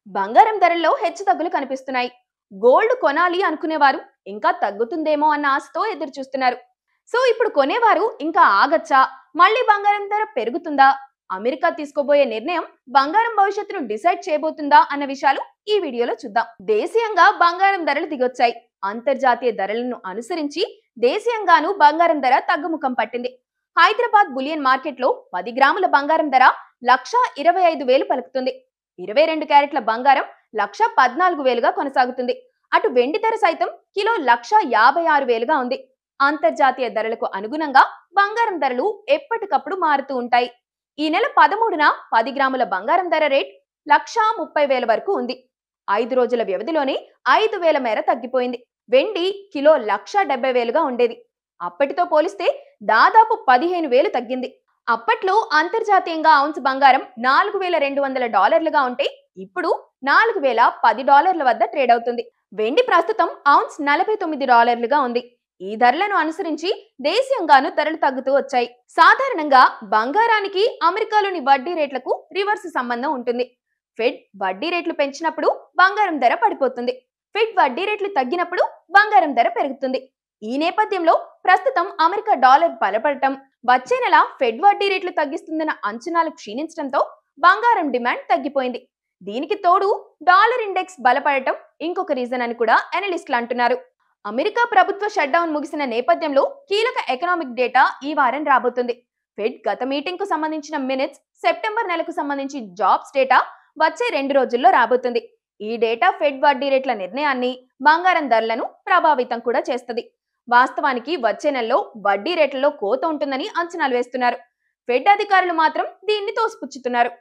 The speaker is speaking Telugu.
బంగారం ధరల్లో హెచ్చుతగ్గులు కనిపిస్తున్నాయి. గోల్డ్ కొనాలి అనుకునేవారు ఇంకా తగ్గుతుందేమో అన్న ఆశతో ఎదురు చూస్తున్నారు. సో ఇప్పుడు కొనేవారు ఇంకా ఆగచ్చా, మళ్ళీ బంగారం ధర పెరుగుతుందా, అమెరికా తీసుకోబోయే నిర్ణయం బంగారం భవిష్యత్తును డిసైడ్ చేయబోతుందా అన్న విషయాలు ఈ వీడియోలో చూద్దాం. దేశీయంగా బంగారం ధరలు దిగొచ్చాయి. అంతర్జాతీయ ధరలను అనుసరించి దేశీయంగాను బంగారం ధర తగ్గుముఖం పట్టింది. హైదరాబాద్ బులియన్ మార్కెట్ లో 10 గ్రాముల బంగారం ధర 1,25,000 పలుకుతుంది. 22 క్యారెట్ల బంగారం 1,14,000గా కొనసాగుతుంది. అటు వెండి ధర సైతం కిలో 1,56,000గా ఉంది. అంతర్జాతీయ ధరలకు అనుగుణంగా బంగారం ధరలు ఎప్పటికప్పుడు మారుతూ ఉంటాయి. ఈ నెల 13న 10 గ్రాముల బంగారం ధర రేట్ 1,30,000 వరకు ఉంది. 5 రోజుల వ్యవధిలోనే 5,000 మేర తగ్గిపోయింది. వెండి కిలో 1,70,000గా ఉండేది. అప్పటితో పోలిస్తే దాదాపు 15,000 తగ్గింది. అప్పట్లో అంతర్జాతీయంగా ఔన్స్ బంగారం $4,200గా ఉంటే ఇప్పుడు $4,010 వద్ద ట్రేడ్ అవుతుంది. వెండి ప్రస్తుతం ఔన్స్ $49గా ఉంది. ఈ ధరలను అనుసరించి దేశీయంగాను ధరలు తగ్గుతూ వచ్చాయి. సాధారణంగా బంగారానికి అమెరికాలోని వడ్డీ రేట్లకు రివర్స్ సంబంధం ఉంటుంది. ఫెడ్ వడ్డీ రేట్లు పెంచినప్పుడు బంగారం ధర పడిపోతుంది. ఫెడ్ వడ్డీ రేట్లు తగ్గినప్పుడు బంగారం ధర పెరుగుతుంది. ఈ నేపథ్యంలో ప్రస్తుతం అమెరికా డాలర్ బలపడటం, వచ్చే నెల ఫెడ్ వడ్డీ రేట్లు తగ్గిస్తుందన్న అంచనాలు క్షీణించడంతో బంగారం డిమాండ్ తగ్గిపోయింది. దీనికి తోడు డాలర్ ఇండెక్స్ బలపడటం ఇంకొక రీజన్ అని కూడా అనలిస్టులు అంటున్నారు. అమెరికా ప్రభుత్వ షట్ డౌన్ ముగిసిన నేపథ్యంలో కీలక ఎకనామిక్ డేటా ఈ వారం రాబోతుంది. ఫెడ్ గత మీటింగ్ కు సంబంధించిన మినిట్స్, సెప్టెంబర్ నెలకు సంబంధించి జాబ్స్ డేటా వచ్చే 2 రోజుల్లో రాబోతుంది. ఈ డేటా ఫెడ్ వడ్డీ రేట్ల నిర్ణయాన్ని, బంగారం ధరలను ప్రభావితం కూడా చేస్తుంది. వాస్తవానికి వచ్చే నెలలో వడ్డీ రేట్లలో కోత ఉంటుందని అంచనాలు వేస్తున్నారు. ఫెడ్ అధికారులు మాత్రం దీన్ని తోసిపుచ్చుతున్నారు.